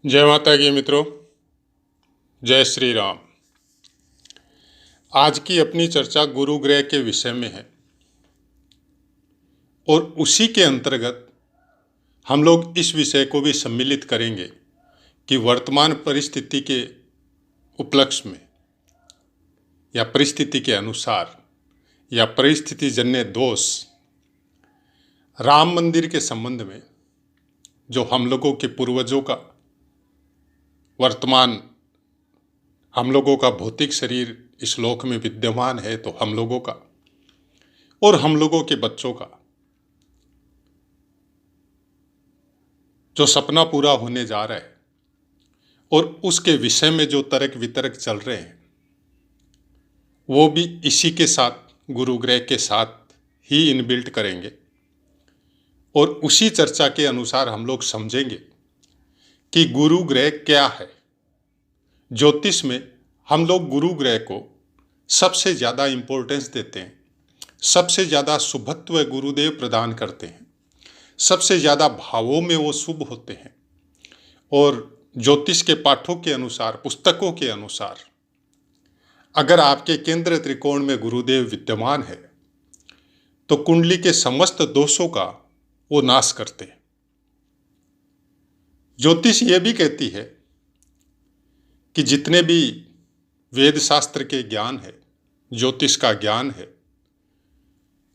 जय माता की मित्रों, जय श्री राम। आज की अपनी चर्चा गुरु ग्रह के विषय में है और उसी के अंतर्गत हम लोग इस विषय को भी सम्मिलित करेंगे कि वर्तमान परिस्थिति के उपलक्ष्य में या परिस्थिति के अनुसार या परिस्थिति जन्य दोष राम मंदिर के संबंध में जो हम लोगों के पूर्वजों का वर्तमान हम लोगों का भौतिक शरीर इस लोक में विद्यमान है, तो हम लोगों का और हम लोगों के बच्चों का जो सपना पूरा होने जा रहा है और उसके विषय में जो तर्क वितर्क चल रहे हैं वो भी इसी के साथ गुरु ग्रह के साथ ही इनबिल्ट करेंगे और उसी चर्चा के अनुसार हम लोग समझेंगे कि गुरु ग्रह क्या है। ज्योतिष में हम लोग गुरु ग्रह को सबसे ज़्यादा इम्पोर्टेंस देते हैं, सबसे ज़्यादा शुभत्व गुरुदेव प्रदान करते हैं, सबसे ज़्यादा भावों में वो शुभ होते हैं। और ज्योतिष के पाठों के अनुसार, पुस्तकों के अनुसार, अगर आपके केंद्र त्रिकोण में गुरुदेव विद्यमान है तो कुंडली के समस्त दोषों का वो नाश करते हैं। ज्योतिष ये भी कहती है कि जितने भी वेद शास्त्र के ज्ञान है, ज्योतिष का ज्ञान है,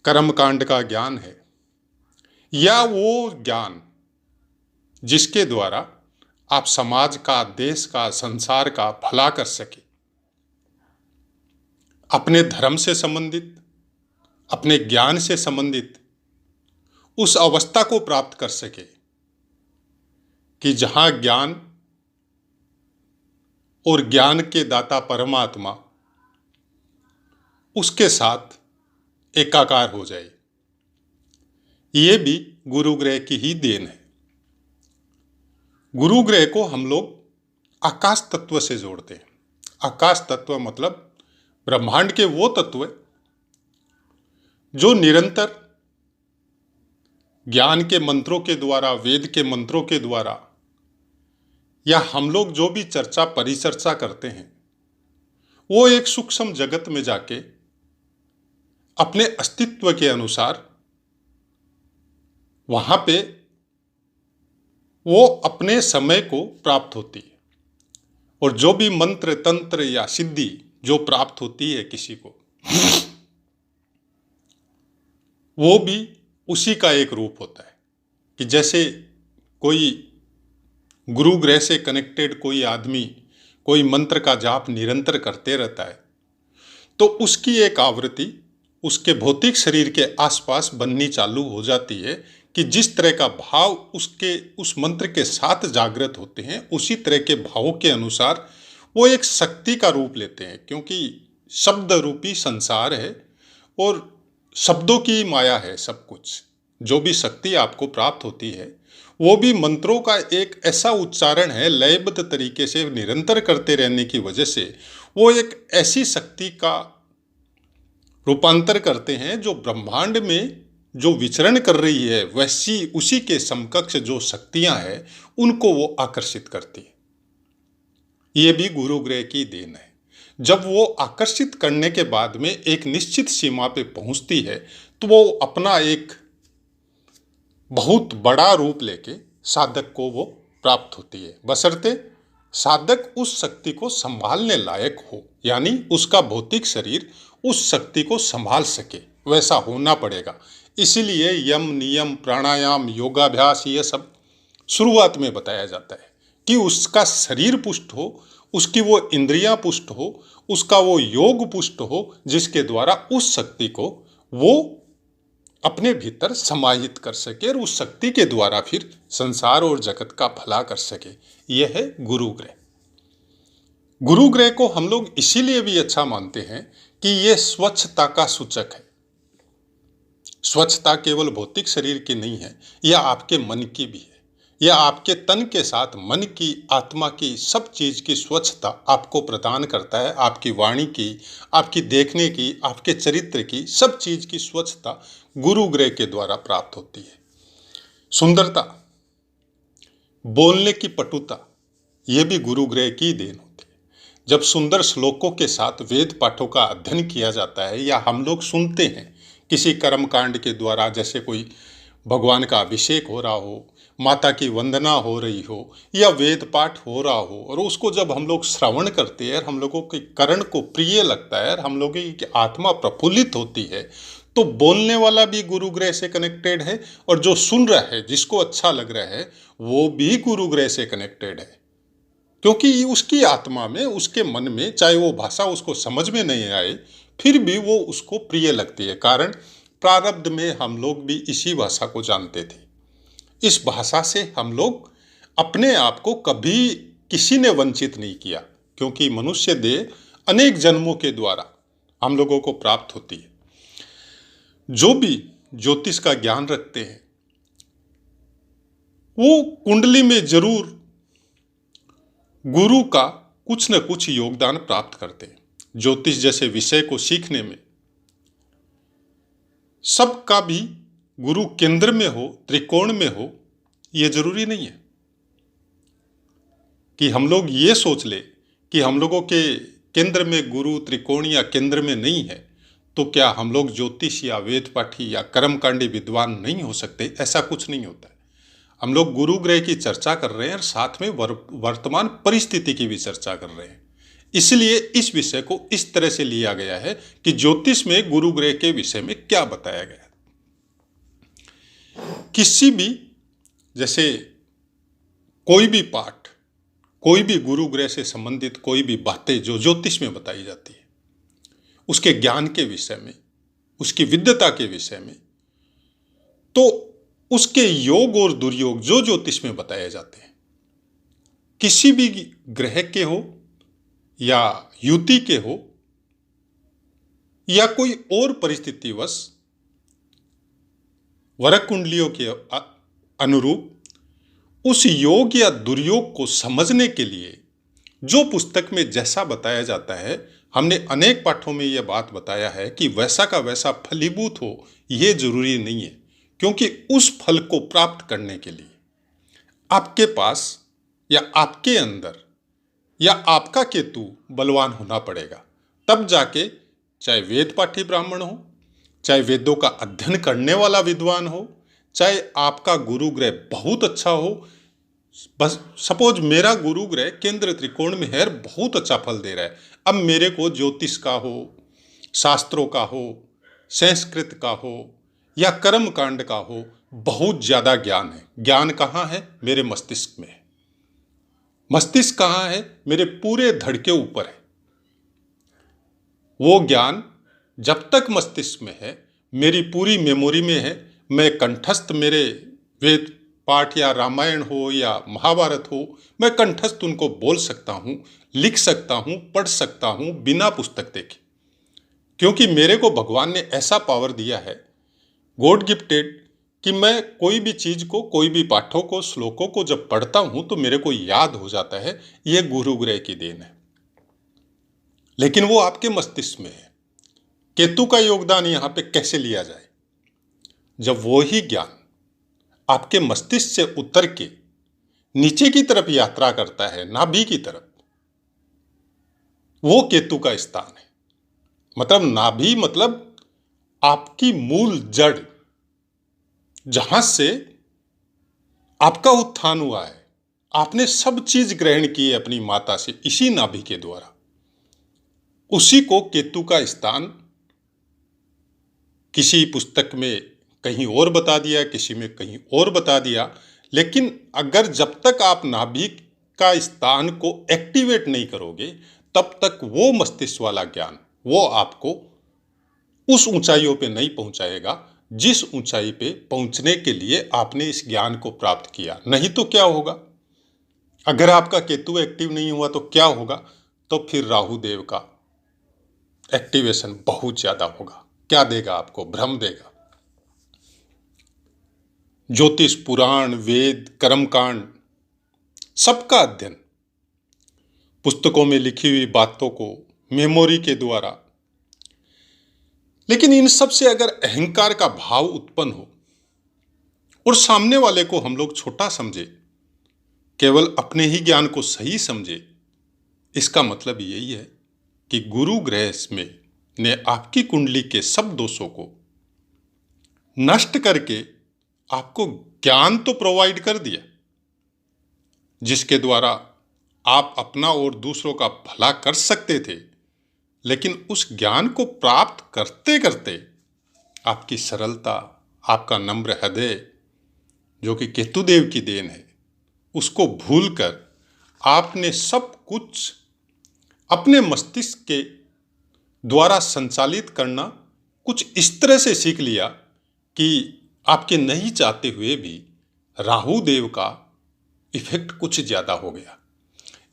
कर्मकांड का ज्ञान है, या वो ज्ञान जिसके द्वारा आप समाज का, देश का, संसार का भला कर सके, अपने धर्म से संबंधित, अपने ज्ञान से संबंधित उस अवस्था को प्राप्त कर सके कि जहां ज्ञान और ज्ञान के दाता परमात्मा उसके साथ एकाकार हो जाए। ये भी गुरु ग्रह की ही देन है। गुरु ग्रह को हम लोग आकाश तत्व से जोड़ते हैं। आकाश तत्व मतलब ब्रह्मांड के वो तत्व जो निरंतर ज्ञान के मंत्रों के द्वारा, वेद के मंत्रों के द्वारा, या हम लोग जो भी चर्चा परिचर्चा करते हैं वो एक सूक्ष्म जगत में जाके अपने अस्तित्व के अनुसार वहां पे वो अपने समय को प्राप्त होती है। और जो भी मंत्र, तंत्र या सिद्धि जो प्राप्त होती है किसी को, वो भी उसी का एक रूप होता है। कि जैसे कोई गुरु ग्रह से कनेक्टेड कोई आदमी कोई मंत्र का जाप निरंतर करते रहता है तो उसकी एक आवृत्ति उसके भौतिक शरीर के आसपास बननी चालू हो जाती है कि जिस तरह का भाव उसके उस मंत्र के साथ जागृत होते हैं उसी तरह के भावों के अनुसार वो एक शक्ति का रूप लेते हैं। क्योंकि शब्द रूपी संसार है और शब्दों की माया है सब कुछ। जो भी शक्ति आपको प्राप्त होती है वो भी मंत्रों का एक ऐसा उच्चारण है, लयबद्ध तरीके से निरंतर करते रहने की वजह से वो एक ऐसी शक्ति का रूपांतर करते हैं जो ब्रह्मांड में जो विचरण कर रही है वैसी उसी के समकक्ष जो शक्तियां हैं उनको वो आकर्षित करती है। ये भी गुरु ग्रह की देन है। जब वो आकर्षित करने के बाद में एक निश्चित सीमा पे पहुंचती है तो वो अपना एक बहुत बड़ा रूप लेके साधक को वो प्राप्त होती है, बशर्ते साधक उस शक्ति को संभालने लायक हो, यानी उसका भौतिक शरीर उस शक्ति को संभाल सके, वैसा होना पड़ेगा। इसीलिए यम, नियम, प्राणायाम, योगाभ्यास ये सब शुरुआत में बताया जाता है कि उसका शरीर पुष्ट हो, उसकी वो इंद्रियां पुष्ट हो, उसका वो योग पुष्ट हो, जिसके द्वारा उस शक्ति को वो अपने भीतर समाहित कर सके और उस शक्ति के द्वारा फिर संसार और जगत का भला कर सके। यह है गुरु ग्रह। गुरु ग्रह को हम लोग इसीलिए भी अच्छा मानते हैं कि यह स्वच्छता का सूचक है। स्वच्छता केवल भौतिक शरीर की नहीं है, यह आपके मन की भी है। यह आपके तन के साथ मन की, आत्मा की, सब चीज की स्वच्छता आपको प्रदान करता है। आपकी वाणी की, आपकी देखने की, आपके चरित्र की, सब चीज की स्वच्छता गुरु ग्रह के द्वारा प्राप्त होती है। सुंदरता, बोलने की पटुता, ये भी गुरु ग्रह की देन होती है। जब सुंदर श्लोकों के साथ वेद पाठों का अध्ययन किया जाता है या हम लोग सुनते हैं किसी कर्मकांड के द्वारा, जैसे कोई भगवान का अभिषेक हो रहा हो, माता की वंदना हो रही हो या वेद पाठ हो रहा हो, और उसको जब हम लोग श्रवण करते हैं, हम लोगों के कर्ण को प्रिय लगता है और हम लोगों की आत्मा प्रफुल्लित होती है, तो बोलने वाला भी गुरु ग्रह से कनेक्टेड है और जो सुन रहा है, जिसको अच्छा लग रहा है, वो भी गुरु ग्रह से कनेक्टेड है। क्योंकि उसकी आत्मा में, उसके मन में, चाहे वो भाषा उसको समझ में नहीं आए, फिर भी वो उसको प्रिय लगती है। कारण प्रारब्ध में हम लोग भी इसी भाषा को जानते थे। इस भाषा से हम लोग अपने आप को कभी किसी ने वंचित नहीं किया, क्योंकि मनुष्य देह अनेक जन्मों के द्वारा हम लोगों को प्राप्त होती है। जो भी ज्योतिष का ज्ञान रखते हैं वो कुंडली में जरूर गुरु का कुछ न कुछ योगदान प्राप्त करते हैं। ज्योतिष जैसे विषय को सीखने में सबका भी गुरु केंद्र में हो, त्रिकोण में हो, यह जरूरी नहीं है। कि हम लोग ये सोच ले कि हम लोगों के केंद्र में गुरु त्रिकोण या केंद्र में नहीं है, तो क्या हम लोग ज्योतिष या वेद पाठी या कर्मकांडी विद्वान नहीं हो सकते? ऐसा कुछ नहीं होता है। हम लोग गुरु ग्रह की चर्चा कर रहे हैं और साथ में वर्तमान परिस्थिति की भी चर्चा कर रहे हैं। इसलिए इस विषय को इस तरह से लिया गया है कि ज्योतिष में गुरु ग्रह के विषय में क्या बताया गया। किसी भी, जैसे कोई भी पाठ, कोई भी गुरु ग्रह से संबंधित कोई भी बातें जो ज्योतिष में बताई जाती है, उसके ज्ञान के विषय में, उसकी विद्वता के विषय में, तो उसके योग और दुर्योग जो ज्योतिष में बताए जाते हैं, किसी भी ग्रह के हो या युति के हो या कोई और परिस्थितिवश वरक कुंडलियों के अनुरूप उस योग या दुर्योग को समझने के लिए जो पुस्तक में जैसा बताया जाता है, हमने अनेक पाठों में यह बात बताया है कि वैसा का वैसा फलीभूत हो, यह जरूरी नहीं है। क्योंकि उस फल को प्राप्त करने के लिए आपके पास या आपके अंदर या आपका केतु बलवान होना पड़ेगा। तब जाके, चाहे वेद पाठी ब्राह्मण हो, चाहे वेदों का अध्ययन करने वाला विद्वान हो, चाहे आपका गुरु ग्रह बहुत अच्छा हो। बस सपोज मेरा गुरु ग्रह केंद्र त्रिकोण में है और बहुत अच्छा फल दे रहा है। अब मेरे को ज्योतिष का हो, शास्त्रों का हो, संस्कृत का हो या कर्म कांड का हो, बहुत ज्यादा ज्ञान है। ज्ञान कहाँ है? मेरे मस्तिष्क में है। मस्तिष्क कहाँ है? मेरे पूरे धड़ के ऊपर है। वो ज्ञान जब तक मस्तिष्क में है, मेरी पूरी मेमोरी में है, मैं कंठस्थ, मेरे वेद पाठ या रामायण हो या महाभारत हो, मैं कंठस्थ उनको बोल सकता हूँ, लिख सकता हूँ, पढ़ सकता हूँ बिना पुस्तक देखे। क्योंकि मेरे को भगवान ने ऐसा पावर दिया है, गॉड गिफ्टेड, कि मैं कोई भी चीज को, कोई भी पाठों को, श्लोकों को जब पढ़ता हूं तो मेरे को याद हो जाता है। यह गुरु ग्रह की देन है। लेकिन वो आपके मस्तिष्क में है। केतु का योगदान यहां पे कैसे लिया जाए? जब वो ही ज्ञान आपके मस्तिष्क से उतर के नीचे की तरफ यात्रा करता है, नाभि की तरफ, वो केतु का स्थान है। मतलब नाभि मतलब आपकी मूल जड़, जहां से आपका उत्थान हुआ है। आपने सब चीज ग्रहण की है अपनी माता से, इसी नाभि के द्वारा। उसी को केतु का स्थान किसी पुस्तक में कहीं और बता दिया, किसी में कहीं और बता दिया। लेकिन अगर जब तक आप नाभि का स्थान को एक्टिवेट नहीं करोगे, तब तक वो मस्तिष्क वाला ज्ञान वो आपको उस ऊंचाइयों पे नहीं पहुंचाएगा जिस ऊंचाई पे पहुंचने के लिए आपने इस ज्ञान को प्राप्त किया। नहीं तो क्या होगा? अगर आपका केतु एक्टिव नहीं हुआ तो क्या होगा? तो फिर राहु देव का एक्टिवेशन बहुत ज्यादा होगा। क्या देगा आपको? भ्रम देगा। ज्योतिष, पुराण, वेद, कर्मकांड, सबका अध्ययन, पुस्तकों में लिखी हुई बातों को मेमोरी के द्वारा। लेकिन इन सब से अगर अहंकार का भाव उत्पन्न हो और सामने वाले को हम लोग छोटा समझे, केवल अपने ही ज्ञान को सही समझे, इसका मतलब यही है कि गुरु ग्रह में ने आपकी कुंडली के सब दोषों को नष्ट करके आपको ज्ञान तो प्रोवाइड कर दिया, जिसके द्वारा आप अपना और दूसरों का भला कर सकते थे। लेकिन उस ज्ञान को प्राप्त करते करते आपकी सरलता, आपका नम्र हृदय, जो कि केतुदेव की देन है, उसको भूलकर आपने सब कुछ अपने मस्तिष्क के द्वारा संचालित करना कुछ इस तरह से सीख लिया कि आपके नहीं चाहते हुए भी राहु देव का इफेक्ट कुछ ज्यादा हो गया।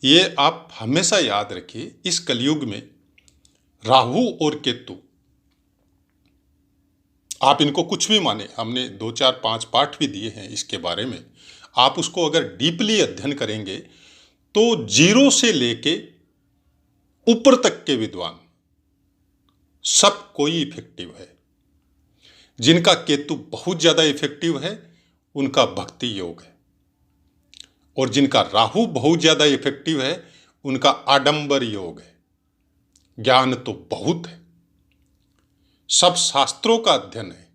ये आप हमेशा याद रखिए, इस कलयुग में राहु और केतु, आप इनको कुछ भी माने, हमने 2 4 5 पाठ भी दिए हैं इसके बारे में। आप उसको अगर डीपली अध्ययन करेंगे तो 0 से लेके ऊपर तक के विद्वान सब कोई इफेक्टिव है। जिनका केतु बहुत ज्यादा इफेक्टिव है उनका भक्ति योग है, और जिनका राहु बहुत ज्यादा इफेक्टिव है उनका आडंबर योग है। ज्ञान तो बहुत है, सब शास्त्रों का अध्ययन है,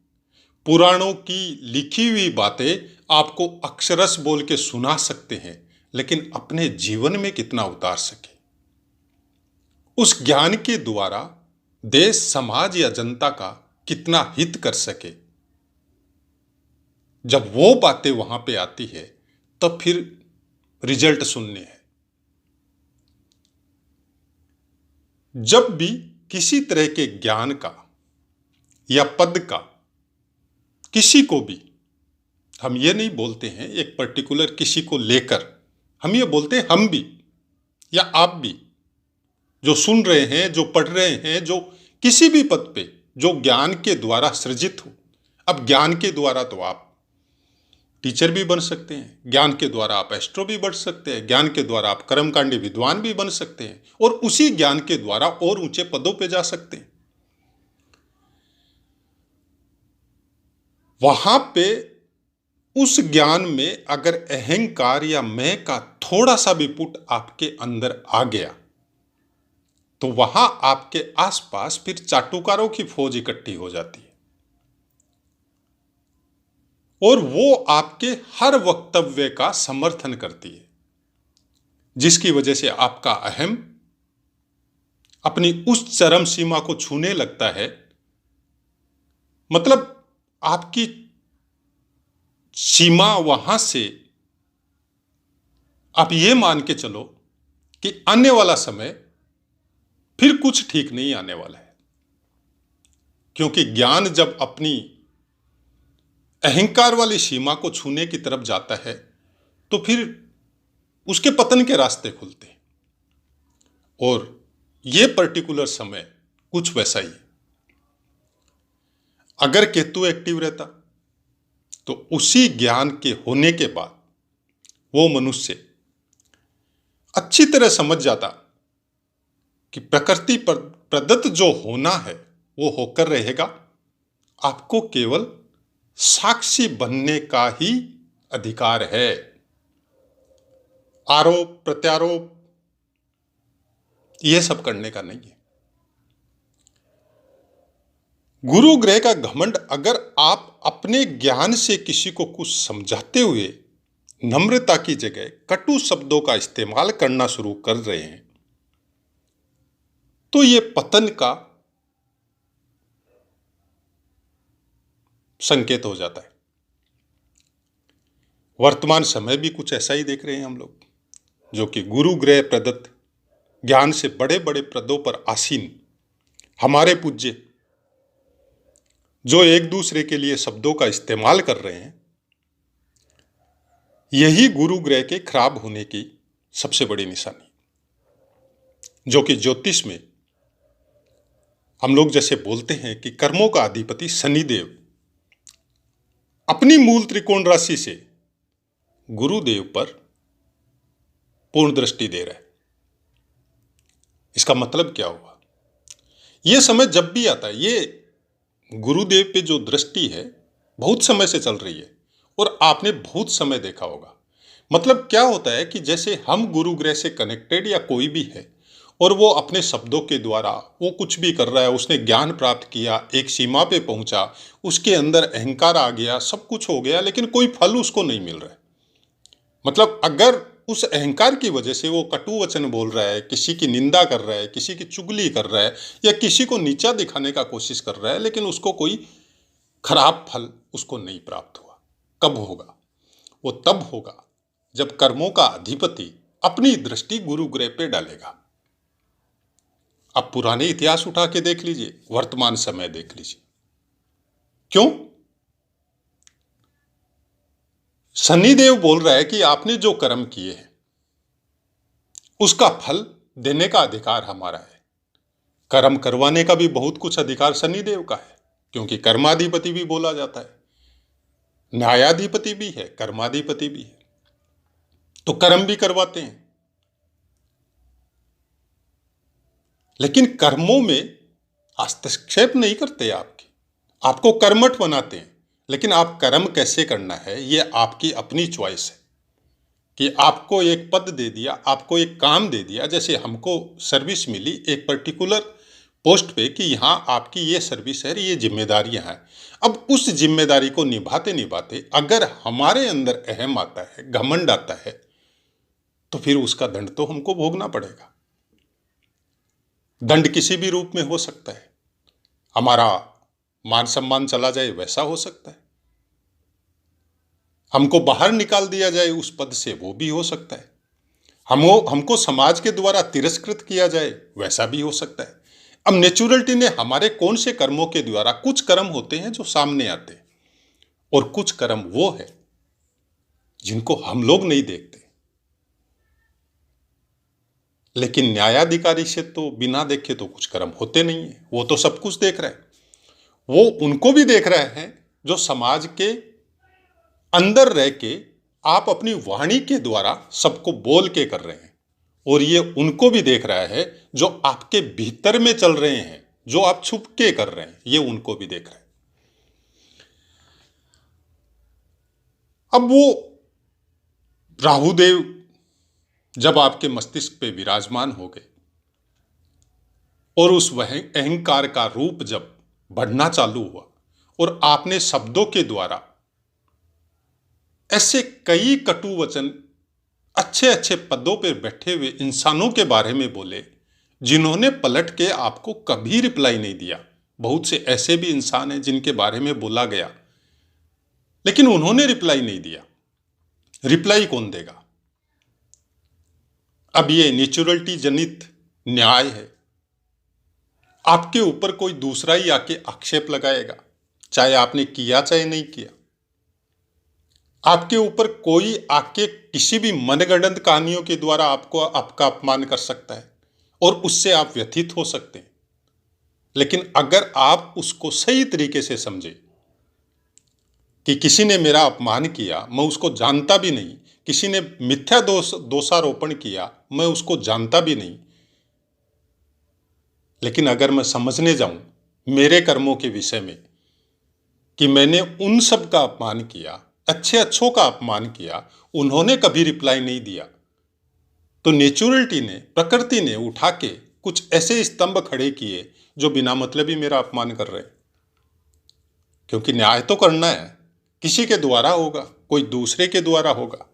पुराणों की लिखी हुई बातें आपको अक्षरश बोल के सुना सकते हैं, लेकिन अपने जीवन में कितना उतार सके, उस ज्ञान के द्वारा देश, समाज या जनता का कितना हित कर सके, जब वो बातें वहां पे आती है तब फिर रिजल्ट सुनने हैं। जब भी किसी तरह के ज्ञान का या पद का, किसी को भी, हम ये नहीं बोलते हैं एक पर्टिकुलर किसी को लेकर, हम ये बोलते हैं हम भी या आप भी, जो सुन रहे हैं, जो पढ़ रहे हैं, जो किसी भी पद पे जो ज्ञान के द्वारा सृजित हो। अब ज्ञान के द्वारा तो आप टीचर भी बन सकते हैं, ज्ञान के द्वारा आप एस्ट्रो भी बन सकते हैं, ज्ञान के द्वारा आप कर्मकांडी विद्वान भी बन सकते हैं, और उसी ज्ञान के द्वारा और ऊंचे पदों पे जा सकते हैं। वहां पे उस ज्ञान में अगर अहंकार या मैं का थोड़ा सा भी पुट आपके अंदर आ गया तो वहां आपके आसपास फिर चाटुकारों की फौज इकट्ठी हो जाती है, और वो आपके हर वक्तव्य का समर्थन करती है, जिसकी वजह से आपका अहम अपनी उस चरम सीमा को छूने लगता है। मतलब आपकी सीमा वहां से आप ये मान के चलो कि आने वाला समय फिर कुछ ठीक नहीं आने वाला है, क्योंकि ज्ञान जब अपनी अहंकार वाली सीमा को छूने की तरफ जाता है तो फिर उसके पतन के रास्ते खुलते हैं, और ये पर्टिकुलर समय कुछ वैसा ही है। अगर केतु एक्टिव रहता तो उसी ज्ञान के होने के बाद वो मनुष्य अच्छी तरह समझ जाता कि प्रकृति पर प्रदत्त जो होना है वो होकर रहेगा, आपको केवल साक्षी बनने का ही अधिकार है। आरोप प्रत्यारोप ये सब करने का नहीं है। गुरु ग्रह का घमंड अगर आप अपने ज्ञान से किसी को कुछ समझाते हुए नम्रता की जगह कटु शब्दों का इस्तेमाल करना शुरू कर रहे हैं तो ये पतन का संकेत हो जाता है। वर्तमान समय भी कुछ ऐसा ही देख रहे हैं हम लोग, जो कि गुरु ग्रह प्रदत्त ज्ञान से बड़े बड़े पदों पर आसीन हमारे पूज्य जो एक दूसरे के लिए शब्दों का इस्तेमाल कर रहे हैं, यही गुरु ग्रह के खराब होने की सबसे बड़ी निशानी, जो कि ज्योतिष में हम लोग जैसे बोलते हैं कि कर्मों का अधिपति शनिदेव अपनी मूल त्रिकोण राशि से गुरुदेव पर पूर्ण दृष्टि दे रहा है। इसका मतलब क्या हुआ? यह समय जब भी आता है, ये गुरुदेव पे जो दृष्टि है बहुत समय से चल रही है, और आपने बहुत समय देखा होगा मतलब क्या होता है कि जैसे हम गुरु ग्रह से कनेक्टेड या कोई भी है और वो अपने शब्दों के द्वारा वो कुछ भी कर रहा है, उसने ज्ञान प्राप्त किया, एक सीमा पे पहुंचा, उसके अंदर अहंकार आ गया, सब कुछ हो गया, लेकिन कोई फल उसको नहीं मिल रहा है। मतलब अगर उस अहंकार की वजह से वो कटु वचन बोल रहा है, किसी की निंदा कर रहा है, किसी की चुगली कर रहा है, या किसी को नीचा दिखाने का कोशिश कर रहा है, लेकिन उसको कोई खराब फल उसको नहीं प्राप्त हुआ, कब होगा? वो तब होगा जब कर्मों का अधिपति अपनी दृष्टि गुरु ग्रह पे डालेगा। आप पुराने इतिहास उठा के देख लीजिए, वर्तमान समय देख लीजिए। क्यों? शनिदेव बोल रहा है कि आपने जो कर्म किए हैं उसका फल देने का अधिकार हमारा है। कर्म करवाने का भी बहुत कुछ अधिकार शनिदेव का है, क्योंकि कर्माधिपति भी बोला जाता है, न्यायाधिपति भी है, कर्माधिपति भी है, तो कर्म भी करवाते हैं। लेकिन कर्मों में हस्तक्षेप नहीं करते आपको कर्मठ बनाते हैं, लेकिन आप कर्म कैसे करना है ये आपकी अपनी चॉइस है। कि आपको एक पद दे दिया, आपको एक काम दे दिया, जैसे हमको सर्विस मिली एक पर्टिकुलर पोस्ट पे कि यहाँ आपकी ये सर्विस है, ये जिम्मेदारियां हैं। अब उस जिम्मेदारी को निभाते निभाते अगर हमारे अंदर अहम आता है, घमंड आता है, तो फिर उसका दंड तो हमको भोगना पड़ेगा। दंड किसी भी रूप में हो सकता है, हमारा मान सम्मान चला जाए वैसा हो सकता है, हमको बाहर निकाल दिया जाए उस पद से वो भी हो सकता है, हमको समाज के द्वारा तिरस्कृत किया जाए वैसा भी हो सकता है। अब नेचुरलिटी ने हमारे कौन से कर्मों के द्वारा, कुछ कर्म होते हैं जो सामने आते हैं और कुछ कर्म वो है जिनको हम लोग नहीं देखते। लेकिन न्यायाधिकारी से तो बिना देखे तो कुछ कर्म होते नहीं है, वो तो सब कुछ देख रहा है। वो उनको भी देख रहे हैं जो समाज के अंदर रह के आप अपनी वाणी के द्वारा सबको बोल के कर रहे हैं, और ये उनको भी देख रहा है जो आपके भीतर में चल रहे हैं, जो आप छुप के कर रहे हैं, ये उनको भी देख रहा है। अब वो राहुदेव जब आपके मस्तिष्क पे विराजमान हो गए और उस वह अहंकार का रूप जब बढ़ना चालू हुआ और आपने शब्दों के द्वारा ऐसे कई कटु वचन अच्छे अच्छे पदों पर बैठे हुए इंसानों के बारे में बोले जिन्होंने पलट के आपको कभी रिप्लाई नहीं दिया। बहुत से ऐसे भी इंसान हैं जिनके बारे में बोला गया लेकिन उन्होंने रिप्लाई नहीं दिया। रिप्लाई कौन देगा? अब ये नेचुरलिटी जनित न्याय है, आपके ऊपर कोई दूसरा ही आके आक्षेप लगाएगा, चाहे आपने किया चाहे नहीं किया। आपके ऊपर कोई आके किसी भी मनगढ़ंत कहानियों के द्वारा आपका अपमान कर सकता है और उससे आप व्यथित हो सकते हैं। लेकिन अगर आप उसको सही तरीके से समझे कि किसी ने मेरा अपमान किया, मैं उसको जानता भी नहीं, किसी ने मिथ्या दोषारोपण किया, मैं उसको जानता भी नहीं, लेकिन अगर मैं समझने जाऊं मेरे कर्मों के विषय में कि मैंने उन सब का अपमान किया, अच्छे अच्छों का अपमान किया, उन्होंने कभी रिप्लाई नहीं दिया, तो नेचुरलिटी ने, प्रकृति ने उठा के कुछ ऐसे स्तंभ खड़े किए जो बिना मतलब ही मेरा अपमान कर रहे हैं। क्योंकि न्याय तो करना है, किसी के द्वारा होगा, कोई दूसरे के द्वारा होगा।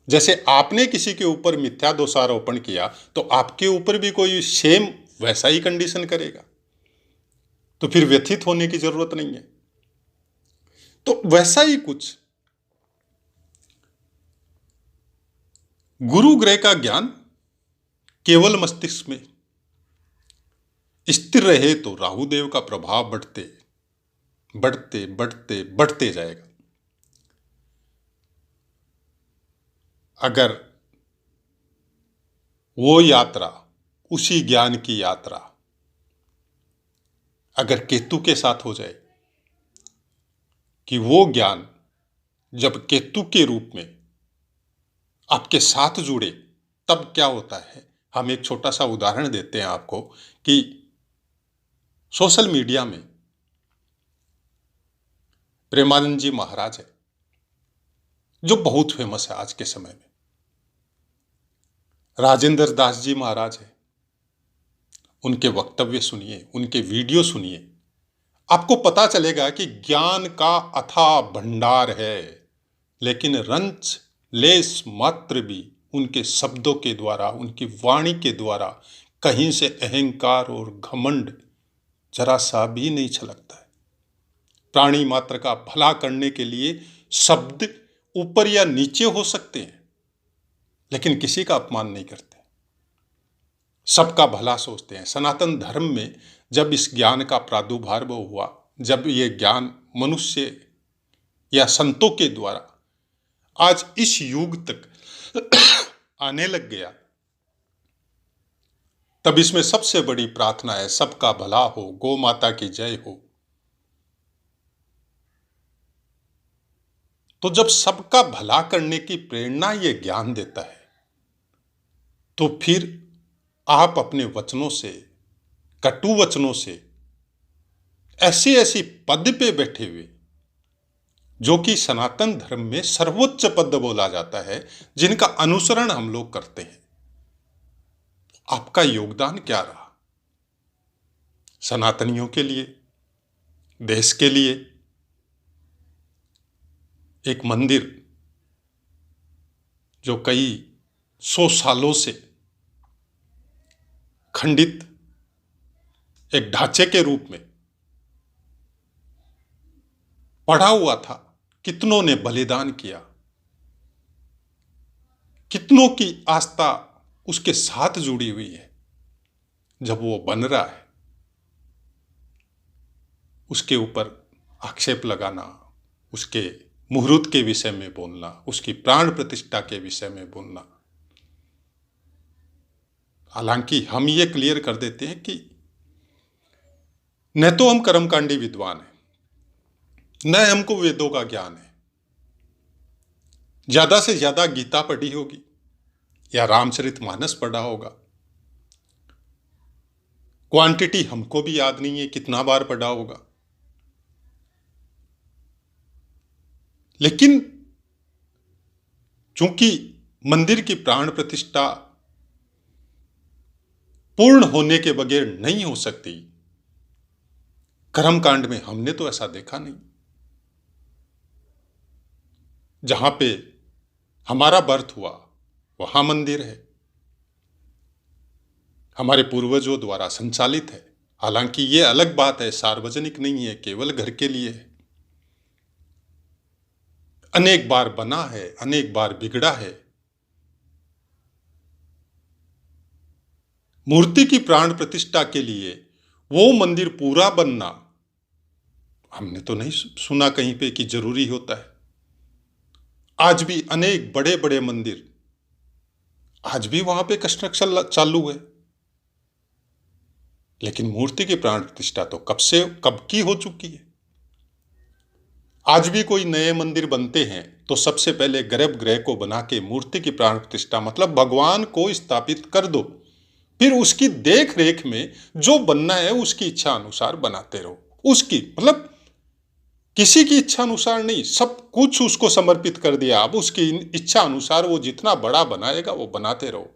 जैसे आपने किसी के ऊपर मिथ्या दोषारोपण किया तो आपके ऊपर भी कोई सेम वैसा ही कंडीशन करेगा, तो फिर व्यथित होने की जरूरत नहीं है। तो वैसा ही कुछ गुरु ग्रह का ज्ञान केवल मस्तिष्क में स्थिर रहे तो राहुदेव का प्रभाव बढ़ते बढ़ते बढ़ते बढ़ते जाएगा। अगर वो यात्रा, उसी ज्ञान की यात्रा अगर केतु के साथ हो जाए कि वो ज्ञान जब केतु के रूप में आपके साथ जुड़े, तब क्या होता है। हम एक छोटा सा उदाहरण देते हैं आपको कि सोशल मीडिया में प्रेमानंद जी महाराज है जो बहुत फेमस है आज के समय में। राजेंद्र दास जी महाराज है, उनके वक्तव्य सुनिए, उनके वीडियो सुनिए, आपको पता चलेगा कि ज्ञान का अथाह भंडार है, लेकिन रंच लेस मात्र भी उनके शब्दों के द्वारा, उनकी वाणी के द्वारा कहीं से अहंकार और घमंड जरा सा भी नहीं छलकता है। प्राणी मात्र का भला करने के लिए शब्द ऊपर या नीचे हो सकते हैं, लेकिन किसी का अपमान नहीं करते, सबका भला सोचते हैं। सनातन धर्म में जब इस ज्ञान का प्रादुर्भाव हुआ, जब ये ज्ञान मनुष्य या संतों के द्वारा आज इस युग तक आने लग गया, तब इसमें सबसे बड़ी प्रार्थना है सबका भला हो, गौ माता की जय हो। तो जब सबका भला करने की प्रेरणा ये ज्ञान देता है, तो फिर आप अपने वचनों से, कटु वचनों से, ऐसी ऐसी पद पे बैठे हुए, जो कि सनातन धर्म में सर्वोच्च पद बोला जाता है, जिनका अनुसरण हम लोग करते हैं, आपका योगदान क्या रहा सनातनियों के लिए, देश के लिए? एक मंदिर जो कई 100 सालों से खंडित एक ढांचे के रूप में पड़ा हुआ था, कितनों ने बलिदान किया, कितनों की आस्था उसके साथ जुड़ी हुई है। जब वो बन रहा है, उसके ऊपर आक्षेप लगाना, उसके मुहूर्त के विषय में बोलना, उसकी प्राण प्रतिष्ठा के विषय में बोलना, हालांकि हम ये क्लियर कर देते हैं कि न तो हम कर्मकांडी विद्वान हैं, न हमको वेदों का ज्ञान है। ज्यादा से ज्यादा गीता पढ़ी होगी या रामचरितमानस पढ़ा होगा, क्वांटिटी हमको भी याद नहीं है कितना बार पढ़ा होगा। लेकिन चूंकि मंदिर की प्राण प्रतिष्ठा पूर्ण होने के बगैर नहीं हो सकती, कर्मकांड में हमने तो ऐसा देखा नहीं। जहां पे हमारा बर्थ हुआ वहां मंदिर है, हमारे पूर्वजों द्वारा संचालित है। हालांकि ये अलग बात है, सार्वजनिक नहीं है, केवल घर के लिए है। अनेक बार बना है, अनेक बार बिगड़ा है। मूर्ति की प्राण प्रतिष्ठा के लिए वो मंदिर पूरा बनना हमने तो नहीं सुना कहीं पे कि जरूरी होता है। आज भी अनेक बड़े बड़े मंदिर, आज भी वहां पे कंस्ट्रक्शन चालू है, लेकिन मूर्ति की प्राण प्रतिष्ठा तो कब की हो चुकी है। आज भी कोई नए मंदिर बनते हैं तो सबसे पहले गर्भगृह को बना के मूर्ति की प्राण प्रतिष्ठा, मतलब भगवान को स्थापित कर दो, फिर उसकी देख रेख में जो बनना है उसकी इच्छा अनुसार बनाते रहो। उसकी मतलब किसी की इच्छा अनुसार नहीं, सब कुछ उसको समर्पित कर दिया, अब उसकी इच्छा अनुसार वो जितना बड़ा बनाएगा वो बनाते रहो।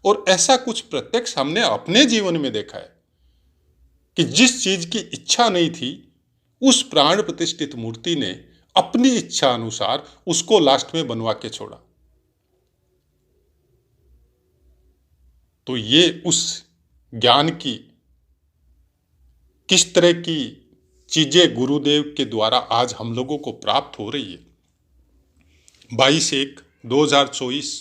और ऐसा कुछ प्रत्यक्ष हमने अपने जीवन में देखा है कि जिस चीज की इच्छा नहीं थी, उस प्राण प्रतिष्ठित मूर्ति ने अपनी इच्छा अनुसार उसको लास्ट में बनवा के छोड़ा। तो ये उस ज्ञान की किस तरह की चीजें गुरुदेव के द्वारा आज हम लोगों को प्राप्त हो रही है। 22/1/2024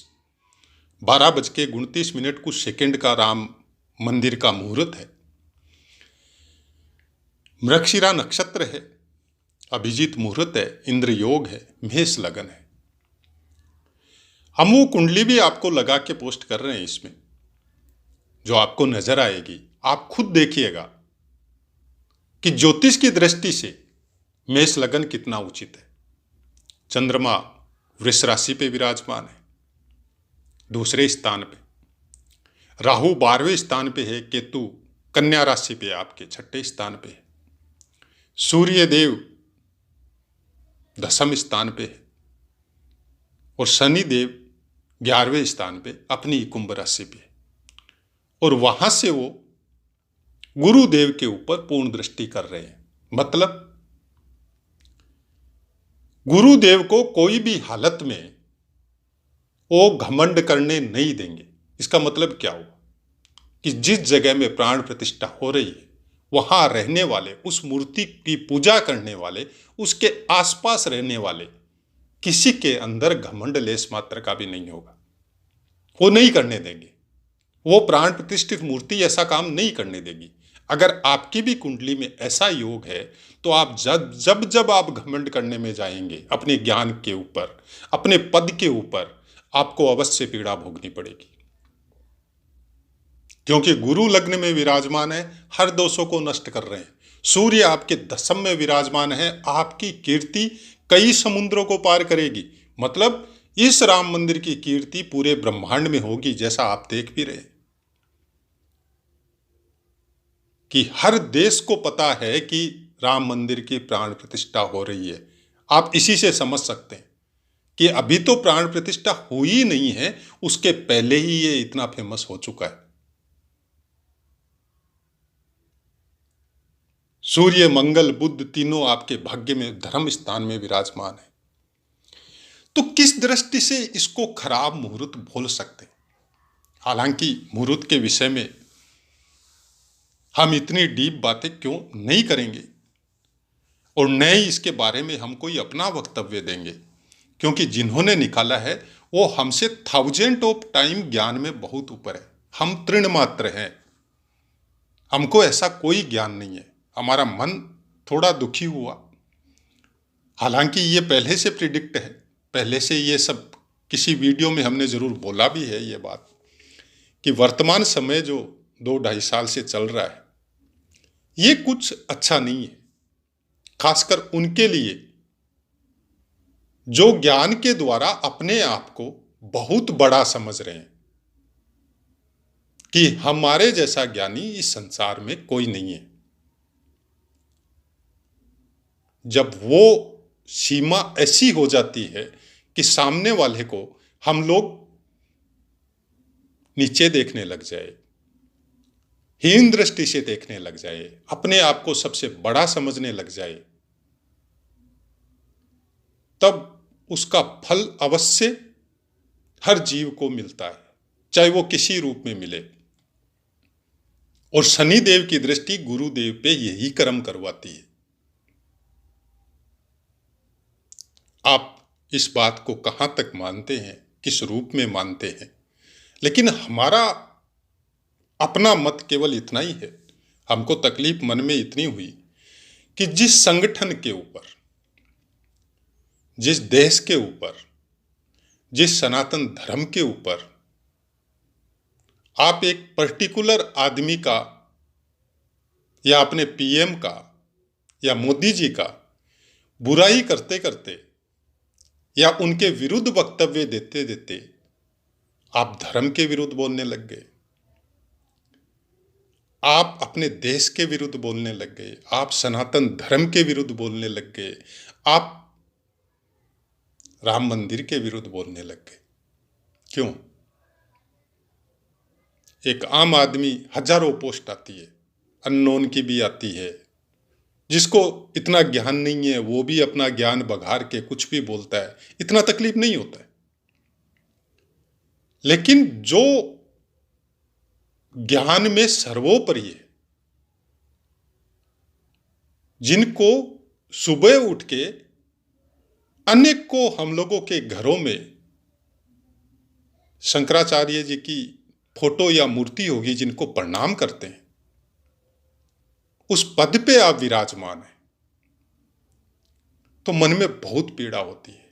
12:29 कुछ सेकंड का राम मंदिर का मुहूर्त है। मृगशिरा नक्षत्र है, अभिजीत मुहूर्त है, इंद्र योग है, मेष लगन है। हम वो कुंडली भी आपको लगा के पोस्ट कर रहे हैं इसमें, जो आपको नजर आएगी। आप खुद देखिएगा कि ज्योतिष की दृष्टि से मेष लगन कितना उचित है। चंद्रमा वृष राशि पे विराजमान है, दूसरे स्थान पे। राहु 12वें स्थान पे है, केतु कन्या राशि पे आपके 6ठे स्थान पे है। सूर्य देव 10वें स्थान पे है और शनि देव 11वें स्थान पे अपनी कुंभ राशि पे, और वहां से वो गुरुदेव के ऊपर पूर्ण दृष्टि कर रहे हैं। मतलब गुरुदेव को कोई भी हालत में वो घमंड करने नहीं देंगे। इसका मतलब क्या हुआ कि जिस जगह में प्राण प्रतिष्ठा हो रही है वहां रहने वाले, उस मूर्ति की पूजा करने वाले, उसके आसपास रहने वाले किसी के अंदर घमंड लेस मात्र का भी नहीं होगा। वो नहीं करने देंगे। वो प्राण प्रतिष्ठित मूर्ति ऐसा काम नहीं करने देगी। अगर आपकी भी कुंडली में ऐसा योग है तो आप जब जब आप घमंड करने में जाएंगे अपने ज्ञान के ऊपर, अपने पद के ऊपर, आपको अवश्य पीड़ा भोगनी पड़ेगी। क्योंकि गुरु लग्न में विराजमान है, हर दोषों को नष्ट कर रहे हैं। सूर्य आपके दशम में विराजमान है, आपकी कीर्ति कई समुद्रों को पार करेगी। मतलब इस राम मंदिर की कीर्ति पूरे ब्रह्मांड में होगी, जैसा आप देख भी रहे कि हर देश को पता है कि राम मंदिर की प्राण प्रतिष्ठा हो रही है। आप इसी से समझ सकते हैं कि अभी तो प्राण प्रतिष्ठा हुई नहीं है, उसके पहले ही ये इतना फेमस हो चुका है। सूर्य, मंगल, बुध तीनों आपके भाग्य में धर्म स्थान में विराजमान है। तो किस दृष्टि से इसको खराब मुहूर्त बोल सकते हैं? हालांकि मुहूर्त के विषय में हम इतनी डीप बातें क्यों नहीं करेंगे और न ही इसके बारे में हम कोई अपना वक्तव्य देंगे, क्योंकि जिन्होंने निकाला है वो हमसे 1000 ऑफ टाइम ज्ञान में बहुत ऊपर है। हम तृण मात्र हैं, हमको ऐसा कोई ज्ञान नहीं है। हमारा मन थोड़ा दुखी हुआ, हालांकि ये पहले से प्रिडिक्ट है, पहले से ये सब किसी वीडियो में हमने जरूर बोला भी है ये बात कि वर्तमान समय जो 2-2.5 साल से चल रहा है ये कुछ अच्छा नहीं है, खासकर उनके लिए जो ज्ञान के द्वारा अपने आप को बहुत बड़ा समझ रहे हैं कि हमारे जैसा ज्ञानी इस संसार में कोई नहीं है। जब वो सीमा ऐसी हो जाती है कि सामने वाले को हम लोग नीचे देखने लग जाए, हीन दृष्टि से देखने लग जाए, अपने आप को सबसे बड़ा समझने लग जाए, तब उसका फल अवश्य हर जीव को मिलता है, चाहे वो किसी रूप में मिले। और शनिदेव की दृष्टि गुरुदेव पे यही कर्म करवाती है। आप इस बात को कहां तक मानते हैं, किस रूप में मानते हैं, लेकिन हमारा अपना मत केवल इतना ही है। हमको तकलीफ मन में इतनी हुई कि जिस संगठन के ऊपर, जिस देश के ऊपर, जिस सनातन धर्म के ऊपर आप एक पर्टिकुलर आदमी का या अपने पीएम का या मोदी जी का बुराई करते करते या उनके विरुद्ध वक्तव्य देते देते आप धर्म के विरुद्ध बोलने लग गए, आप अपने देश के विरुद्ध बोलने लग गए, आप सनातन धर्म के विरुद्ध बोलने लग गए, आप राम मंदिर के विरुद्ध बोलने लग गए। क्यों? एक आम आदमी, हजारों पोस्ट आती है, अननोन की भी आती है, जिसको इतना ज्ञान नहीं है वो भी अपना ज्ञान बघार के कुछ भी बोलता है, इतना तकलीफ नहीं होता है। लेकिन जो ज्ञान में सर्वोपरि है, जिनको सुबह उठ के अनेकों हम लोगों के घरों में शंकराचार्य जी की फोटो या मूर्ति होगी, जिनको प्रणाम करते हैं, उस पद पे आप विराजमान हैं, तो मन में बहुत पीड़ा होती है।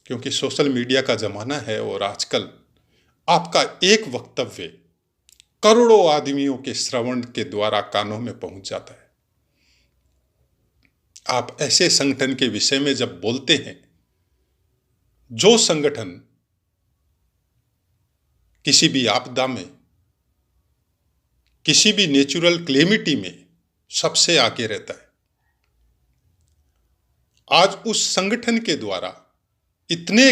क्योंकि सोशल मीडिया का जमाना है और आजकल आपका एक वक्तव्य करोड़ों आदमियों के श्रवण के द्वारा कानों में पहुंच जाता है। आप ऐसे संगठन के विषय में जब बोलते हैं, जो संगठन किसी भी आपदा में, किसी भी नेचुरल क्लेमिटी में सबसे आगे रहता है, आज उस संगठन के द्वारा इतने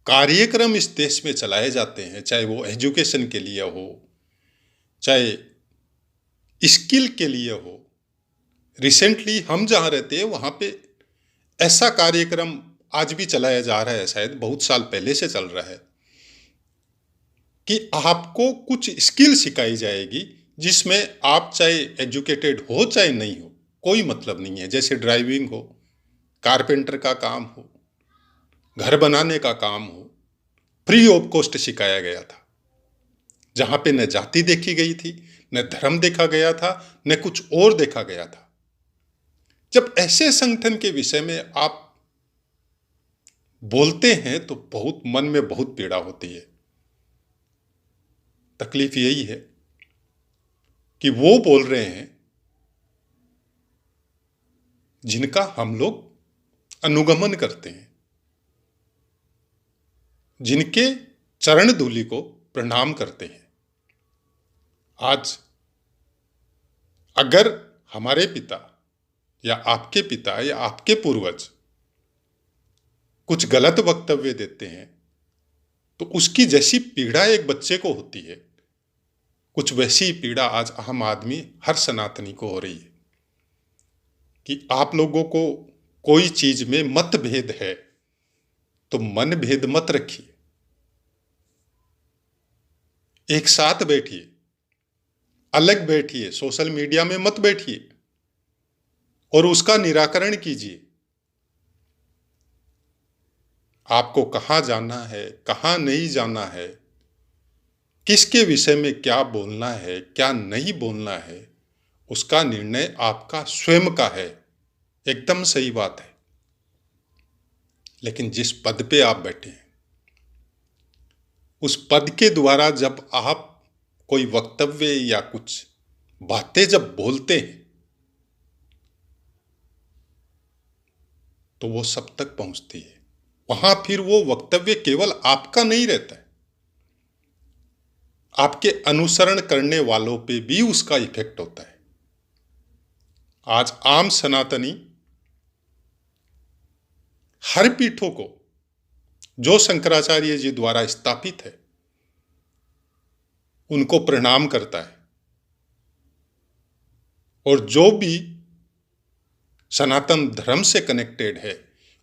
कार्यक्रम इस देश में चलाए जाते हैं, चाहे वो एजुकेशन के लिए हो, चाहे स्किल के लिए हो। रिसेंटली हम जहाँ रहते हैं वहाँ पे ऐसा कार्यक्रम आज भी चलाया जा रहा है, शायद बहुत साल पहले से चल रहा है, कि आपको कुछ स्किल सिखाई जाएगी जिसमें आप चाहे एजुकेटेड हो चाहे नहीं हो, कोई मतलब नहीं है। जैसे ड्राइविंग हो, कारपेंटर का काम हो, घर बनाने का काम हो, फ्री ऑफ कॉस्ट सिखाया गया था, जहां पे न जाति देखी गई थी, न धर्म देखा गया था, न कुछ और देखा गया था। जब ऐसे संगठन के विषय में आप बोलते हैं तो बहुत मन में बहुत पीड़ा होती है। तकलीफ यही है कि वो बोल रहे हैं जिनका हम लोग अनुगमन करते हैं, जिनके चरण धूलि को प्रणाम करते हैं। आज अगर हमारे पिता या आपके पिता या आपके पूर्वज कुछ गलत वक्तव्य देते हैं तो उसकी जैसी पीड़ा एक बच्चे को होती है, कुछ वैसी पीड़ा आज आम आदमी, हर सनातनी को हो रही है कि आप लोगों को कोई चीज में मतभेद है तो मन भेद मत रखिए, एक साथ बैठिए, अलग बैठिए, सोशल मीडिया में मत बैठिए और उसका निराकरण कीजिए। आपको कहाँ जाना है, कहाँ नहीं जाना है, किसके विषय में क्या बोलना है, क्या नहीं बोलना है, उसका निर्णय आपका स्वयं का है। एकदम सही बात है। लेकिन जिस पद पे आप बैठे हैं, उस पद के द्वारा जब आप कोई वक्तव्य या कुछ बातें जब बोलते हैं तो वो सब तक पहुंचती है। वहां फिर वो वक्तव्य केवल आपका नहीं रहता है, आपके अनुसरण करने वालों पे भी उसका इफेक्ट होता है। आज आम सनातनी हर पीठों को जो शंकराचार्य जी द्वारा स्थापित है उनको प्रणाम करता है, और जो भी सनातन धर्म से कनेक्टेड है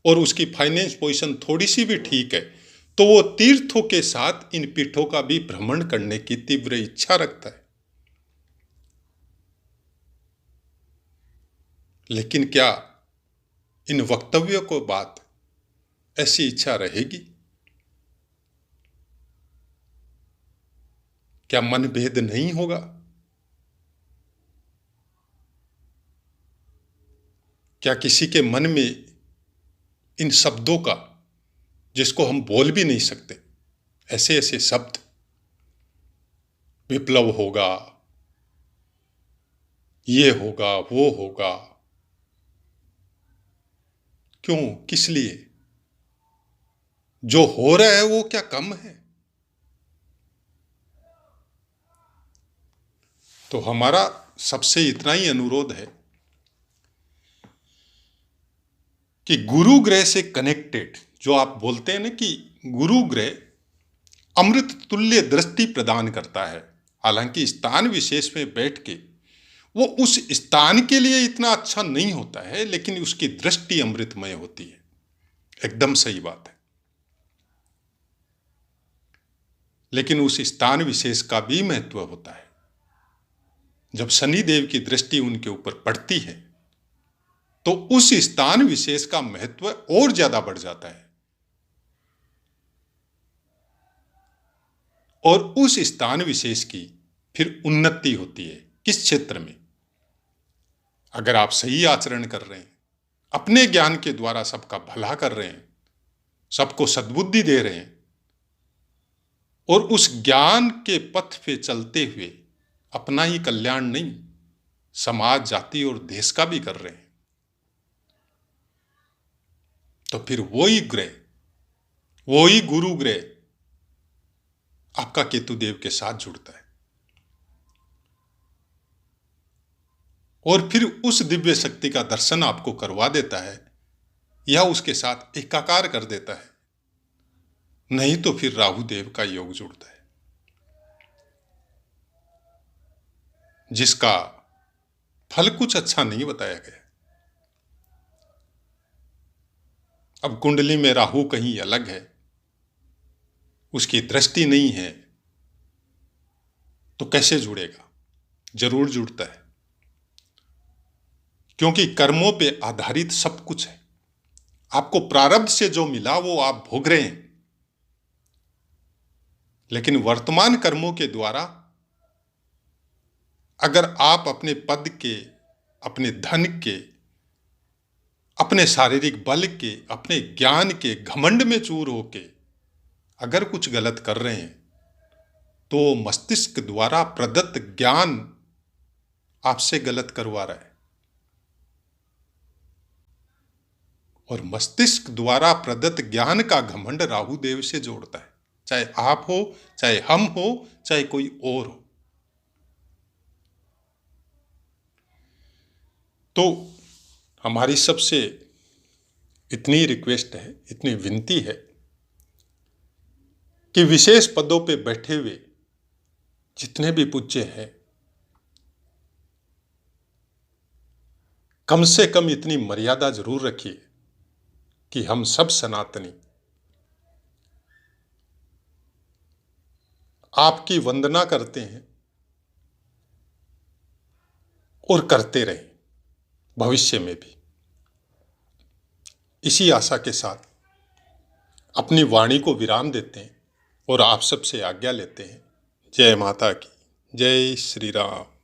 और उसकी फाइनेंस पोजीशन थोड़ी सी भी ठीक है तो वो तीर्थों के साथ इन पीठों का भी भ्रमण करने की तीव्र इच्छा रखता है। लेकिन क्या इन वक्तव्यों को बाद ऐसी इच्छा रहेगी? क्या मनभेद नहीं होगा? क्या किसी के मन में इन शब्दों का, जिसको हम बोल भी नहीं सकते, ऐसे ऐसे शब्द, विप्लव होगा, ये होगा, वो होगा, क्यों, किस लिए? जो हो रहा है वो क्या कम है? तो हमारा सबसे इतना ही अनुरोध है कि गुरु ग्रह से कनेक्टेड, जो आप बोलते हैं ना कि गुरु ग्रह अमृत तुल्य दृष्टि प्रदान करता है, हालांकि स्थान विशेष में बैठ के वो उस स्थान के लिए इतना अच्छा नहीं होता है, लेकिन उसकी दृष्टि अमृतमय होती है। एकदम सही बात है। लेकिन उस स्थान विशेष का भी महत्व होता है। जब शनिदेव की दृष्टि उनके ऊपर पड़ती है तो उस स्थान विशेष का महत्व और ज्यादा बढ़ जाता है, और उस स्थान विशेष की फिर उन्नति होती है। किस क्षेत्र में? अगर आप सही आचरण कर रहे हैं, अपने ज्ञान के द्वारा सबका भला कर रहे हैं, सबको सद्बुद्धि दे रहे हैं, और उस ज्ञान के पथ पे चलते हुए अपना ही कल्याण नहीं, समाज, जाति और देश का भी कर रहे हैं, तो फिर वही ग्रह, वही गुरु ग्रह आपका केतुदेव के साथ जुड़ता है, और फिर उस दिव्य शक्ति का दर्शन आपको करवा देता है या उसके साथ एकाकार कर देता है। नहीं तो फिर राहु देव का योग जुड़ता है, जिसका फल कुछ अच्छा नहीं बताया गया। अब कुंडली में राहु कहीं अलग है, उसकी दृष्टि नहीं है, तो कैसे जुड़ेगा? जरूर जुड़ता है, क्योंकि कर्मों पे आधारित सब कुछ है। आपको प्रारब्ध से जो मिला वो आप भोग रहे हैं, लेकिन वर्तमान कर्मों के द्वारा अगर आप अपने पद के, अपने धन के, अपने शारीरिक बल के, अपने ज्ञान के घमंड में चूर होके अगर कुछ गलत कर रहे हैं, तो मस्तिष्क द्वारा प्रदत्त ज्ञान आपसे गलत करवा रहा है। और मस्तिष्क द्वारा प्रदत्त ज्ञान का घमंड राहु देव से जोड़ता है, चाहे आप हो, चाहे हम हो, चाहे कोई और हो। तो हमारी सबसे इतनी रिक्वेस्ट है, इतनी विनती है कि विशेष पदों पे बैठे हुए जितने भी पूज्य हैं, कम से कम इतनी मर्यादा जरूर रखिए कि हम सब सनातनी आपकी वंदना करते हैं और करते रहें भविष्य में भी। इसी आशा के साथ अपनी वाणी को विराम देते हैं और आप सबसे आज्ञा लेते हैं। जय माता की, जय श्री राम।